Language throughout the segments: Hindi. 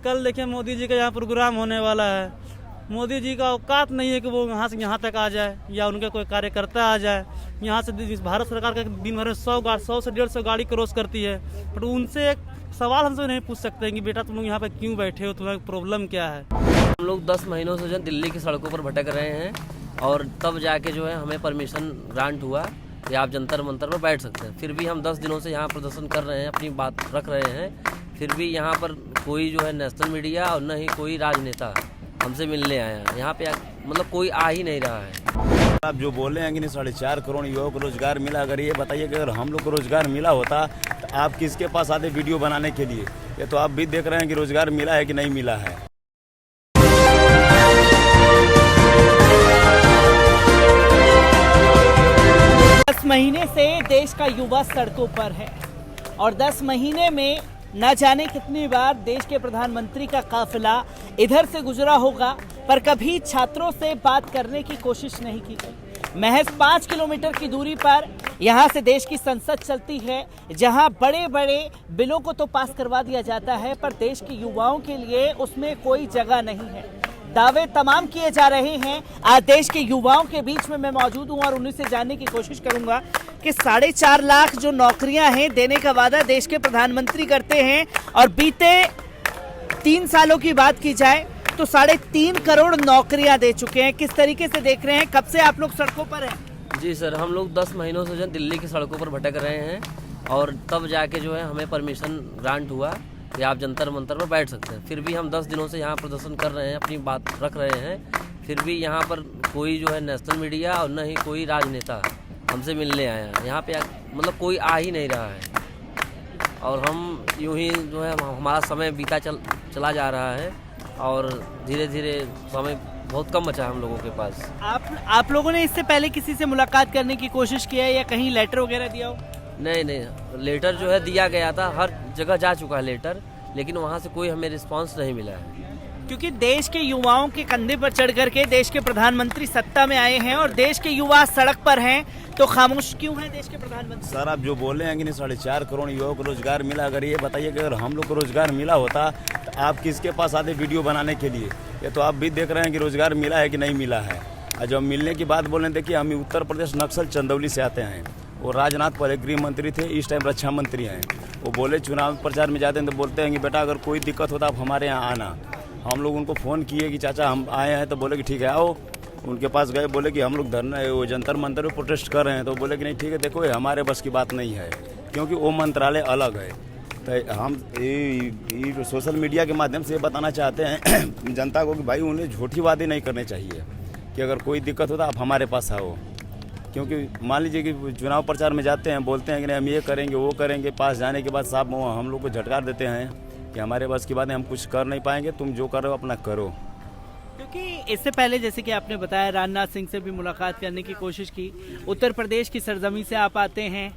कल देखिए मोदी जी का यहाँ प्रोग्राम होने वाला है। मोदी जी का औकात नहीं है कि वो यहाँ से यहाँ तक आ जाए या उनके कोई कार्यकर्ता आ जाए। यहाँ से भारत सरकार का दिन भर में 100 से 150 गाड़ी क्रॉस करती है, बट उनसे एक सवाल हमसे नहीं पूछ सकते हैं कि बेटा तुम लोग यहाँ पे क्यों बैठे हो, तुम्हारी प्रॉब्लम क्या है। हम लोग 10 महीनों से जो दिल्ली की सड़कों पर भटक रहे हैं और तब जाके जो है हमें परमिशन ग्रांट हुआ कि आप जंतर मंतर पर बैठ सकते हैं। फिर भी हम 10 दिनों से यहाँ प्रदर्शन कर रहे हैं, अपनी बात रख रहे हैं। फिर भी यहाँ पर कोई जो है नेशनल मीडिया और न ही कोई राजनेता हमसे मिलने आया है। यहाँ पे मतलब कोई आ ही नहीं रहा है। आप जो बोले हैं कि 4.5 करोड़ युवाओं को रोजगार मिला, अगर ये बताइए कि अगर हम लोग को रोजगार मिला होता तो आप किसके पास आते वीडियो बनाने के लिए? ये तो आप भी देख रहे हैं कि रोजगार मिला है कि नहीं मिला है। 10 महीने से देश का युवा सड़कों पर है और 10 महीने में न जाने कितनी बार देश के प्रधानमंत्री का काफिला इधर से गुजरा होगा, पर कभी छात्रों से बात करने की कोशिश नहीं की गई। महज 5 किलोमीटर की दूरी पर यहाँ से देश की संसद चलती है, जहाँ बड़े बड़े बिलों को तो पास करवा दिया जाता है, पर देश के युवाओं के लिए उसमें कोई जगह नहीं है। दावे तमाम किए जा रहे हैं। आज देश के युवाओं के बीच में मैं मौजूद हूं और उन्हीं से जानने की कोशिश करूंगा कि 4.5 लाख जो नौकरियां हैं देने का वादा देश के प्रधानमंत्री करते हैं, और बीते 3 सालों की बात की जाए तो 3.5 करोड़ नौकरियां दे चुके हैं। किस तरीके से देख रहे हैं, कब से आप लोग सड़कों पर हैं? जी सर, हम लोग 10 महीनों से जो दिल्ली की सड़कों पर भटक रहे हैं और तब जाके जो है हमें परमिशन ग्रांट हुआ कि आप जंतर मंतर पर बैठ सकते हैं। फिर भी हम 10 दिनों से यहाँ प्रदर्शन कर रहे हैं, अपनी बात रख रहे हैं। फिर भी यहाँ पर कोई जो है नेशनल मीडिया और न ही कोई राजनेता हमसे मिलने आया है। यहाँ पे मतलब कोई आ ही नहीं रहा है और हम यूं ही जो है हमारा समय बीता चला जा रहा है और धीरे धीरे समय बहुत कम बचा हम लोगों के पास। आप लोगों ने इससे पहले किसी से मुलाकात करने की कोशिश की है या कहीं लेटर वगैरह दिया हो? नहीं, लेटर जो है दिया गया था, हर जगह जा चुका है लेटर, लेकिन वहाँ से कोई हमें रिस्पांस नहीं मिला है। क्योंकि देश के युवाओं के कंधे पर चढ़ करके देश के प्रधानमंत्री सत्ता में आए हैं और देश के युवा सड़क पर हैं, तो खामोश क्यों हैं देश के प्रधानमंत्री? सर, आप जो बोले हैं कि 4.5 करोड़ युवाओं को रोजगार मिला, अगर ये बताइए कि अगर हम लोग को रोजगार मिला होता तो आप किसके पास आते वीडियो बनाने के लिए? ये तो आप भी देख रहे हैं कि रोजगार मिला है कि नहीं मिला है। और जब मिलने की बात बोले, देखिए हम उत्तर प्रदेश नक्सल चंदौली से आते हैं। वो राजनाथ पहले गृह मंत्री थे, इस टाइम रक्षा मंत्री हैं। वो बोले चुनाव प्रचार में जाते हैं तो बोलते हैं कि बेटा अगर कोई दिक्कत होता आप हमारे यहाँ आना। हम लोग उनको फ़ोन किए कि चाचा हम आए हैं, तो बोले कि ठीक है आओ। उनके पास गए, बोले कि हम लोग धरना वो जंतर मंतर पर प्रोटेस्ट कर रहे हैं, तो बोले कि नहीं ठीक है, देखो ये हमारे बस की बात नहीं है, क्योंकि वो मंत्रालय अलग है। तो हम ये सोशल मीडिया के माध्यम से ये बताना चाहते हैं जनता को कि भाई उन्हें झूठी वादे नहीं करने चाहिए कि अगर कोई दिक्कत होता आप हमारे पास आओ। क्योंकि मान लीजिए कि चुनाव प्रचार में जाते हैं, बोलते हैं कि नहीं हम ये करेंगे वो करेंगे, पास जाने के बाद साहब हम लोग को झटकार देते हैं कि हमारे बस की बात है, हम कुछ कर नहीं पाएंगे, तुम जो कर रहे हो अपना करो। क्योंकि इससे पहले जैसे कि आपने बताया राजनाथ सिंह से भी मुलाकात करने की कोशिश की। उत्तर प्रदेश की सरजमी से आप आते हैं,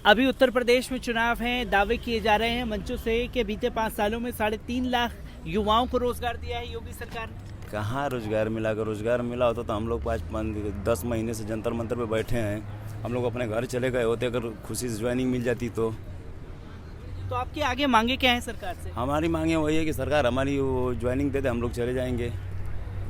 अभी उत्तर प्रदेश में चुनाव हैं, दावे किए जा रहे हैं मंचों से कि बीते 5 सालों में 3.5 लाख युवाओं को रोजगार दिया है योगी सरकार ने। कहाँ रोजगार मिला? अगर रोजगार मिला होता तो हम लोग 10 महीने से जंतर मंतर पे बैठे हैं, हम लोग अपने घर चले गए होते अगर खुशी से ज्वाइनिंग मिल जाती तो आपकी आगे मांगे क्या है सरकार से? हमारी मांगे वही है कि सरकार हमारी वो ज्वाइनिंग दे दे, हम लोग चले जाएंगे।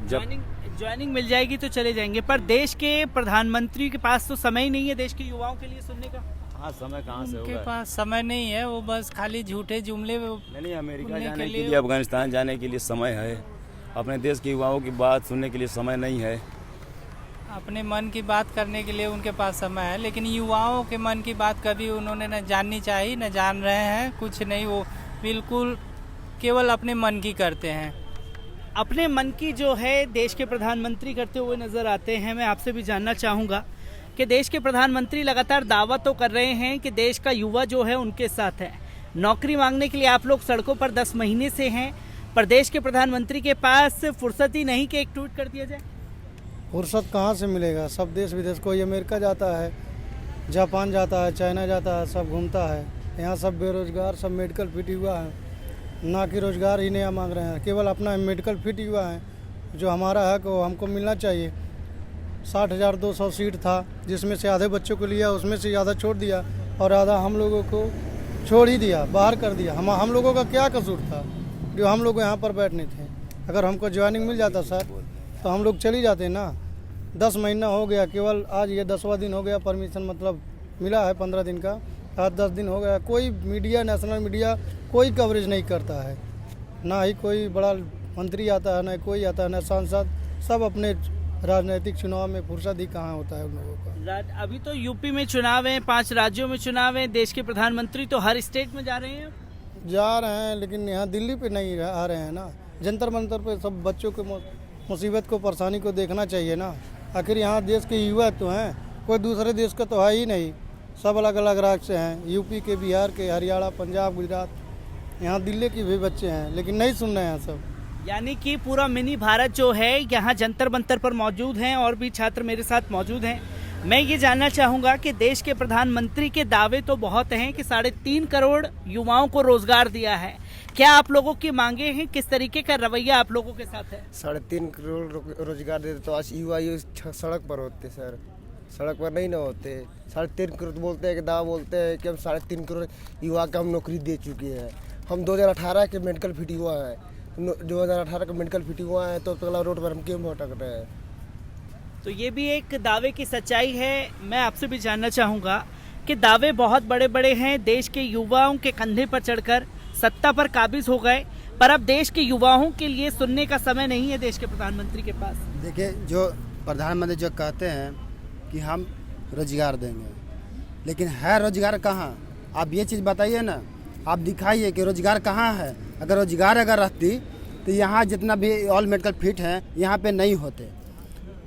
ज्वाइनिंग मिल जाएगी तो चले जाएंगे, पर देश के प्रधानमंत्री के पास तो समय ही नहीं है देश के युवाओं के लिए सुनने का। हाँ, समय कहाँ से होगा? उनके पास समय नहीं है, वो बस खाली झूठे जुमले। नहीं, अमेरिका जाने के लिए, अफगानिस्तान जाने के लिए समय है, अपने देश के युवाओं की बात सुनने के लिए समय नहीं है। अपने मन की बात करने के लिए उनके पास समय है, लेकिन युवाओं के मन की बात कभी उन्होंने न जाननी चाहिए, न जान रहे हैं कुछ नहीं। वो बिल्कुल केवल अपने मन की करते हैं। अपने मन की जो है देश के प्रधानमंत्री करते हुए नजर आते हैं। मैं आपसे भी जानना चाहूँगा कि देश के प्रधानमंत्री लगातार दावा तो कर रहे हैं कि देश का युवा जो है उनके साथ है। नौकरी मांगने के लिए आप लोग सड़कों पर 10 महीने से हैं, पर देश के प्रधानमंत्री के पास फुर्सत ही नहीं कि एक ट्वीट कर दिया जाए। फुर्सत कहाँ से मिलेगा? सब देश विदेश, कोई अमेरिका जाता है, जापान जाता है, चाइना जाता है, सब घूमता है। यहाँ सब बेरोजगार, सब मेडिकल फिट हुआ है, ना कि रोजगार ही नया मांग रहे हैं, केवल अपना मेडिकल फिट हुआ है। जो हमारा हक वो हमको मिलना चाहिए। 60,200 सीट था, जिसमें से आधे बच्चों को लिया, उसमें से ज़्यादा छोड़ दिया और आधा हम लोगों को छोड़ ही दिया, बाहर कर दिया। हम लोगों का क्या कसूर था? जो हम लोग को यहाँ पर बैठने थे। अगर हमको ज्वाइनिंग मिल जाता सर तो हम लोग चली जाते ना। 10 महीना हो गया, केवल आज ये 10वां दिन हो गया परमिशन मतलब मिला है 15 दिन का। आज 10 दिन हो गया, कोई मीडिया, नेशनल मीडिया कोई कवरेज नहीं करता है। ना ही कोई बड़ा मंत्री आता है, ना कोई आता है, ना सांसद। सब अपने राजनीतिक चुनाव में फुर्सत ही कहाँ होता है उन लोगों का। अभी तो यूपी में चुनाव है, 5 राज्यों में चुनाव है, देश के प्रधानमंत्री तो हर स्टेट में जा रहे हैं। जा रहे हैं लेकिन यहाँ दिल्ली पे नहीं आ रहे हैं ना। जंतर मंतर पे सब बच्चों के मुसीबत को, परेशानी को देखना चाहिए ना। आखिर यहाँ देश के युवा तो हैं, कोई दूसरे देश का तो है ही नहीं। सब अलग अलग राज्य से हैं, यूपी के, बिहार के, हरियाणा, पंजाब, गुजरात, यहाँ दिल्ली के भी बच्चे हैं, लेकिन नहीं सुन रहे हैं सब। यानी कि पूरा मिनी भारत जो है यहाँ जंतर मंतर पर मौजूद हैं और भी छात्र मेरे साथ मौजूद हैं। मैं ये जानना चाहूँगा कि देश के प्रधानमंत्री के दावे तो बहुत हैं कि 3.5 करोड़ युवाओं को रोजगार दिया है। क्या आप लोगों की मांगे हैं? किस तरीके का रवैया आप लोगों के साथ है? 3.5 करोड़ रोजगार देते तो आज युवा सड़क पर होते सर, सड़क पर नहीं ना होते। 3.5 करोड़ बोलते हैं कि दावा बोलते हैं कि हम 3.5 करोड़ युवा का हम नौकरी दे चुके हैं। हम 2018 के मेडिकल फिट हुआ है, 2018 का मेडिकल फिट हुआ है, तो पहला रोड पर हम क्यों भटक रहे हैं? तो ये भी एक दावे की सच्चाई है। मैं आपसे भी जानना चाहूँगा कि दावे बहुत बड़े बड़े हैं, देश के युवाओं के कंधे पर चढ़कर सत्ता पर काबिज हो गए, पर अब देश के युवाओं के लिए सुनने का समय नहीं है देश के प्रधानमंत्री के पास। देखिए, जो प्रधानमंत्री जो कहते हैं कि हम रोजगार देंगे, लेकिन है रोजगार कहाँ? आप ये चीज़ बताइए ना, आप दिखाइए कि रोजगार कहाँ है। अगर रोजगार रहती तो यहाँ जितना भी ऑल मेडिकल फिट हैं यहाँ पे नहीं होते।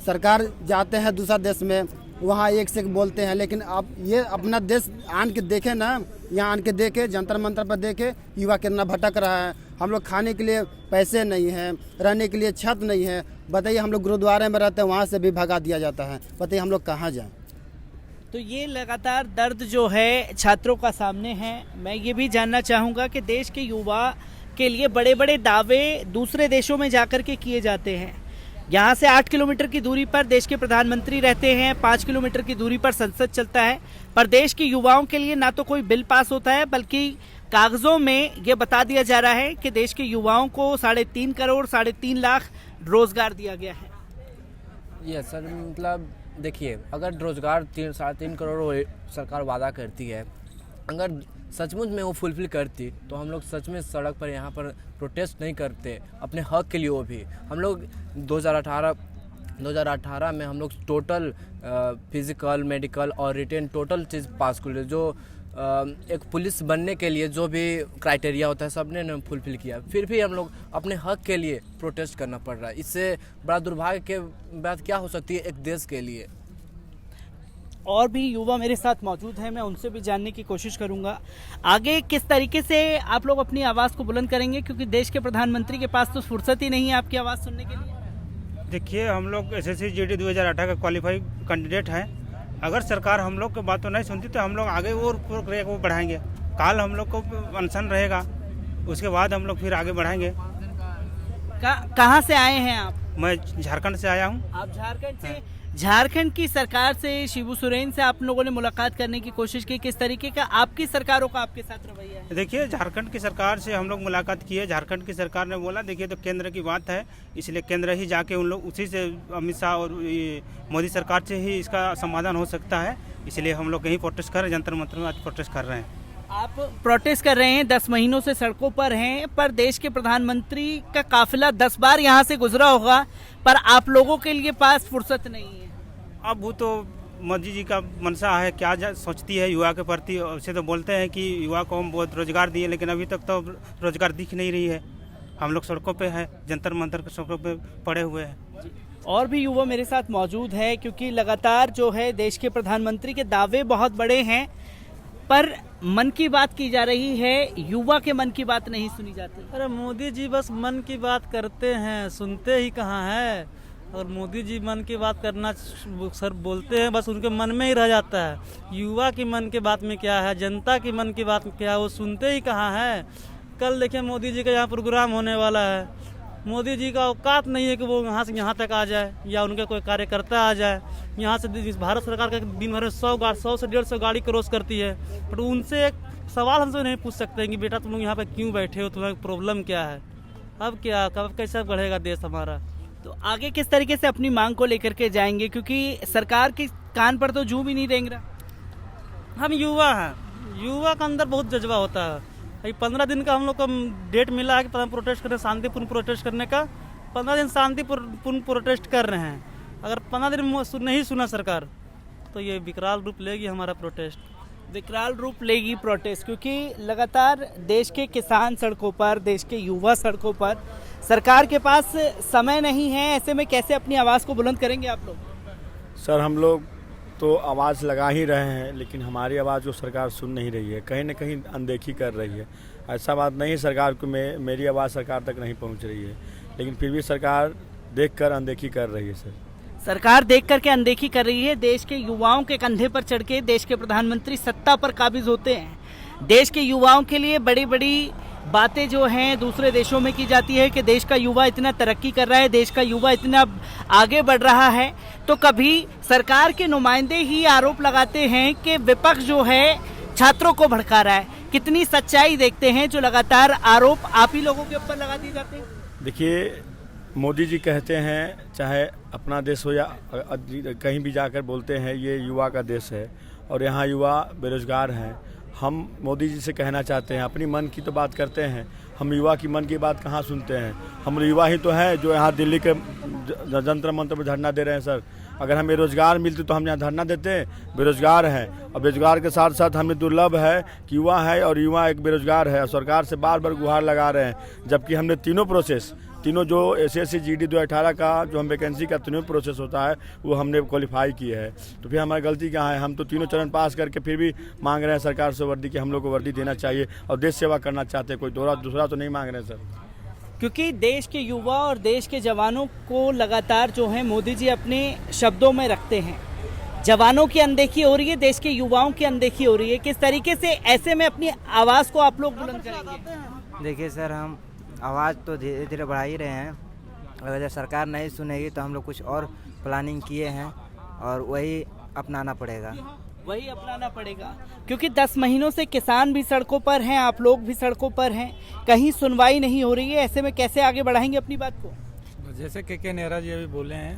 सरकार जाते हैं दूसरा देश में, वहाँ एक से एक बोलते हैं, लेकिन आप ये अपना देश आन के देखें ना, यहाँ आन के देखे, जंतर मंतर पर देखे युवा कितना भटक रहा है। हम लोग खाने के लिए पैसे नहीं हैं, रहने के लिए छत नहीं है। बताइए, हम लोग गुरुद्वारे में रहते हैं, वहाँ से भी भगा दिया जाता है। बताइए हम लोग कहाँ जाएँ? तो ये लगातार दर्द जो है छात्रों का सामने है। मैं ये भी जानना चाहूँगा कि देश के युवा के लिए बड़े बड़े दावे दूसरे देशों में जाकर के किए जाते हैं। यहाँ से 8 किलोमीटर की दूरी पर देश के प्रधानमंत्री रहते हैं, 5 किलोमीटर की दूरी पर संसद चलता है, पर देश के युवाओं के लिए ना तो कोई बिल पास होता है, बल्कि कागजों में ये बता दिया जा रहा है कि देश के युवाओं को 3.5 करोड़ 3.5 लाख रोजगार दिया गया है। ये सर, मतलब देखिए, अगर रोजगार 3.5 करोड़ सरकार वादा करती है, अगर सचमुच में वो फुलफिल करती तो हम लोग सच में सड़क पर यहाँ पर प्रोटेस्ट नहीं करते अपने हक के लिए। वो भी हम लोग 2018 में हम लोग टोटल फिजिकल, मेडिकल और रिटेन टोटल चीज़ पास कर लिए। जो एक पुलिस बनने के लिए जो भी क्राइटेरिया होता है सब ने फुलफिल किया, फिर भी हम लोग अपने हक के लिए प्रोटेस्ट करना पड़ रहा है। इससे बड़ा दुर्भाग्य के बात क्या हो सकती है एक देश के लिए। और भी युवा मेरे साथ मौजूद हैं, मैं उनसे भी जानने की कोशिश करूंगा आगे किस तरीके से आप लोग अपनी आवाज़ को बुलंद करेंगे, क्योंकि देश के प्रधानमंत्री के पास तो फुर्सत ही नहीं है आपकी आवाज़ सुनने के लिए। देखिए, हम लोग SSC GD 2018 का क्वालिफाई कैंडिडेट हैं। अगर सरकार हम लोग की बात तो नहीं सुनती तो हम लोग आगे और प्रक्रिया को बढ़ाएंगे। काल हम लोग को अनशन रहेगा, उसके बाद हम लोग फिर आगे बढ़ाएंगे। कहाँ से आए हैं आप? मैं झारखंड से आया हूँ। आप झारखंड से? झारखंड की सरकार से, शिबू सोरेन से आप लोगों ने मुलाकात करने की कोशिश की, किस तरीके का आपकी सरकारों का आपके साथ रवैया है? देखिए, झारखंड की सरकार से हम लोग मुलाकात किए। झारखंड की सरकार ने बोला, देखिए तो केंद्र की बात है, इसलिए केंद्र ही जाके उन लोग उसी से, अमित शाह और मोदी सरकार से ही इसका समाधान हो सकता है। इसलिए हम लोग यहीं प्रोटेस्ट कर रहे हैं, जंतर मंतर में आज प्रोटेस्ट कर रहे हैं। आप प्रोटेस्ट कर रहे हैं, 10 महीनों से सड़कों पर हैं, पर देश के प्रधानमंत्री का काफिला 10 बार यहाँ से गुजरा होगा, पर आप लोगों के लिए पास फुर्सत नहीं है। अब वो तो मोदी जी का मनसा है, क्या सोचती है युवा के प्रति। वैसे तो बोलते हैं कि युवा को हम बहुत रोजगार दिए, लेकिन अभी तक तो रोजगार दिख नहीं रही है। हम लोग सड़कों पे हैं, जंतर मंतर के सड़कों पे पड़े हुए हैं। और भी युवा मेरे साथ मौजूद है, क्योंकि लगातार जो है देश के प्रधानमंत्री के दावे बहुत बड़े हैं, पर मन की बात की जा रही है, युवा के मन की बात नहीं सुनी जाती। अरे मोदी जी बस मन की बात करते हैं, सुनते ही कहाँ है। और मोदी जी मन की बात करना सर बोलते हैं, बस उनके मन में ही रह जाता है। युवा की मन की बात में क्या है, जनता की मन की बात में क्या है, वो सुनते ही कहाँ है। कल देखिए, मोदी जी का यहाँ प्रोग्राम होने वाला है। मोदी जी का औकात नहीं है कि वो यहाँ से यहाँ तक आ जाए या उनके कोई कार्यकर्ता आ जाए। यहाँ से भारत सरकार का दिन भर 100 से 150 गाड़ी क्रॉस करती है, बट उनसे एक सवाल हमसे नहीं पूछ सकते हैं कि बेटा तुम लोग यहाँ पे क्यों बैठे हो, तुम्हारी प्रॉब्लम क्या है। अब क्या, कब कैसे बढ़ेगा देश हमारा। तो आगे किस तरीके से अपनी मांग को लेकर के जाएंगे, क्योंकि सरकार के कान पर तो जू भी नहीं रेंग रहा। हम युवा हैं, युवा का अंदर बहुत जज्बा होता है। अभी 15 दिन का हम लोग को डेट मिला है कि प्रोटेस्ट करने, शांतिपूर्ण प्रोटेस्ट करने का। 15 दिन शांतिपूर्ण प्रोटेस्ट कर रहे हैं। अगर 15 दिन नहीं सुना सरकार तो ये विकराल रूप लेगी हमारा प्रोटेस्ट। विकराल रूप लेगी प्रोटेस्ट, क्योंकि लगातार देश के किसान सड़कों पर, देश के युवा सड़कों पर, सरकार के पास समय नहीं है। ऐसे में कैसे अपनी आवाज़ को बुलंद करेंगे आप लोग? सर हम लोग तो आवाज़ लगा ही रहे हैं, लेकिन हमारी आवाज़ को सरकार सुन नहीं रही है, कहीं न कहीं अनदेखी कर रही है। ऐसा बात नहीं सरकार को मेरी आवाज़ सरकार तक नहीं पहुंच रही है, लेकिन फिर भी सरकार देखकर अनदेखी कर रही है। सर सरकार देख करके अनदेखी कर रही है। देश के युवाओं के कंधे पर चढ़ के देश के प्रधानमंत्री सत्ता पर काबिज होते हैं। देश के युवाओं के लिए बड़ी बड़ी बातें जो हैं दूसरे देशों में की जाती है कि देश का युवा इतना तरक्की कर रहा है, देश का युवा इतना आगे बढ़ रहा है, तो कभी सरकार के नुमाइंदे ही आरोप लगाते हैं कि विपक्ष जो है छात्रों को भड़का रहा है। कितनी सच्चाई देखते हैं जो लगातार आरोप आप ही लोगों के ऊपर लगा दिए जाते हैं? देखिए, मोदी जी कहते हैं चाहे अपना देश हो या कहीं भी जाकर बोलते हैं ये युवा का देश है, और यहाँ युवा बेरोजगार हैं। हम मोदी जी से कहना चाहते हैं, अपनी मन की तो बात करते हैं, हम युवा की मन की बात कहाँ सुनते हैं। हम युवा ही तो हैं जो यहाँ दिल्ली के जंतर मंतर पर धरना दे रहे हैं। सर अगर हमें रोजगार मिलते तो हम यहाँ धरना देते हैं। बेरोजगार हैं, और बेरोजगार के साथ साथ हमें दुर्लभ है कि युवा है और युवा एक बेरोजगार है। सरकार से बार बार गुहार लगा रहे हैं, जबकि हमने तीनों जो SSC GD 2018 का जो हम वैकेंसी का तीनों प्रोसेस होता है वो हमने क्वालिफाई किया है। तो फिर हमारी गलती कहाँ है? हम तो तीनों चरण पास करके फिर भी मांग रहे हैं सरकार से वर्दी कि हम लोग को वर्दी देना चाहिए और देश सेवा करना चाहते हैं। कोई दूसरा तो नहीं मांग रहे हैं सर। क्योंकि देश के युवा और देश के जवानों को लगातार जो है मोदी जी अपने शब्दों में रखते हैं। जवानों की अनदेखी हो रही है, देश के युवाओं की अनदेखी हो रही है। किस तरीके से ऐसे में अपनी आवाज़ को आप लोग बुलंद करेंगे? देखिए सर, हम आवाज़ तो धीरे धीरे बढ़ा ही रहे हैं। अगर सरकार नहीं सुनेगी तो हम लोग कुछ और प्लानिंग किए हैं और वही अपनाना पड़ेगा। क्योंकि 10 महीनों से किसान भी सड़कों पर हैं, आप लोग भी सड़कों पर हैं, कहीं सुनवाई नहीं हो रही है। ऐसे में कैसे आगे बढ़ाएंगे अपनी बात को? जैसे के नेहरा जी अभी बोले हैं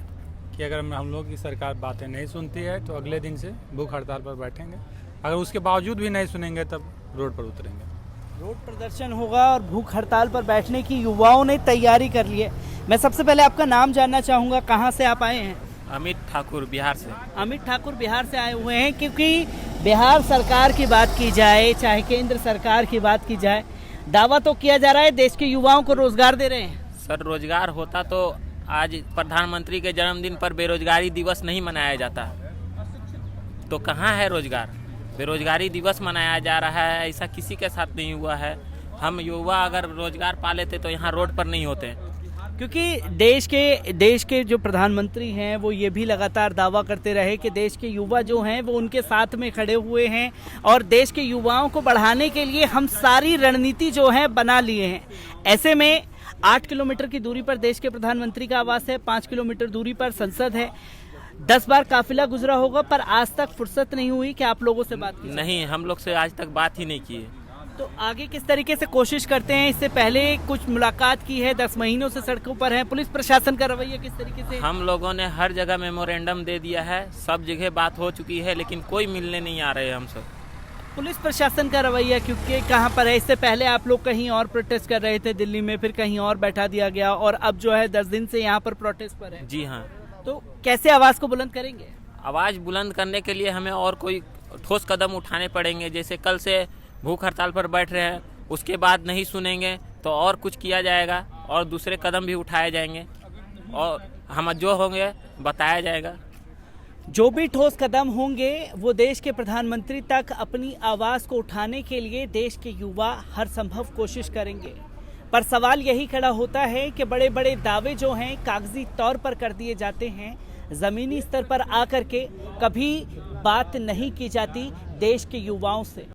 कि अगर हम लोग की सरकार बातें नहीं सुनती है तो अगले दिन से भूख हड़ताल पर बैठेंगे। अगर उसके बावजूद भी नहीं सुनेंगे तब रोड पर उतरेंगे। रोड प्रदर्शन होगा और भूख हड़ताल पर बैठने की युवाओं ने तैयारी कर ली है। मैं सबसे पहले आपका नाम जानना चाहूँगा, कहाँ से आप आए हैं? अमित ठाकुर, बिहार से। अमित ठाकुर बिहार से आए हुए हैं, क्योंकि बिहार सरकार की बात की जाए चाहे केंद्र सरकार की बात की जाए, दावा तो किया जा रहा है देश के युवाओं को रोजगार दे रहे हैं। सर रोजगार होता तो आज प्रधानमंत्री के जन्मदिन पर बेरोजगारी दिवस नहीं मनाया जाता, तो कहाँ है रोजगार? बेरोजगारी दिवस मनाया जा रहा है, ऐसा किसी के साथ नहीं हुआ है। हम युवा अगर रोजगार पा लेते तो यहाँ रोड पर नहीं होते। क्योंकि देश के जो प्रधानमंत्री हैं वो ये भी लगातार दावा करते रहे कि देश के युवा जो हैं वो उनके साथ में खड़े हुए हैं और देश के युवाओं को बढ़ाने के लिए हम सारी रणनीति जो है बना लिए हैं। ऐसे में 8 किलोमीटर की दूरी पर देश के प्रधानमंत्री का आवास है, 5 किलोमीटर दूरी पर संसद है। 10 बार काफिला गुजरा होगा, पर आज तक फुर्सत नहीं हुई कि आप लोगों से बात की? नहीं, हम लोग से आज तक बात ही नहीं की है। तो आगे किस तरीके से कोशिश करते हैं? इससे पहले कुछ मुलाकात की है, 10 महीनों से सड़कों पर है, पुलिस प्रशासन का रवैया किस तरीके से? हम लोगों ने हर जगह मेमोरेंडम दे दिया है, सब जगह बात हो चुकी है, लेकिन कोई मिलने नहीं आ रहे हम सब। पुलिस प्रशासन का रवैया क्योंकि कहाँ पर है? इससे पहले आप लोग कहीं और प्रोटेस्ट कर रहे थे दिल्ली में, फिर कहीं और बैठा दिया गया और अब जो है 10 दिन से यहाँ पर प्रोटेस्ट पर है। जी हाँ। तो कैसे आवाज़ को बुलंद करेंगे? आवाज़ बुलंद करने के लिए हमें और कोई ठोस कदम उठाने पड़ेंगे। जैसे कल से भूख हड़ताल पर बैठ रहे हैं, उसके बाद नहीं सुनेंगे तो और कुछ किया जाएगा और दूसरे कदम भी उठाए जाएंगे और हम जो होंगे बताया जाएगा। जो भी ठोस कदम होंगे वो देश के प्रधानमंत्री तक अपनी आवाज़ को उठाने के लिए देश के युवा हर संभव कोशिश करेंगे। पर सवाल यही खड़ा होता है कि बड़े बड़े दावे जो हैं कागजी तौर पर कर दिए जाते हैं, ज़मीनी स्तर पर आकर के कभी बात नहीं की जाती देश के युवाओं से।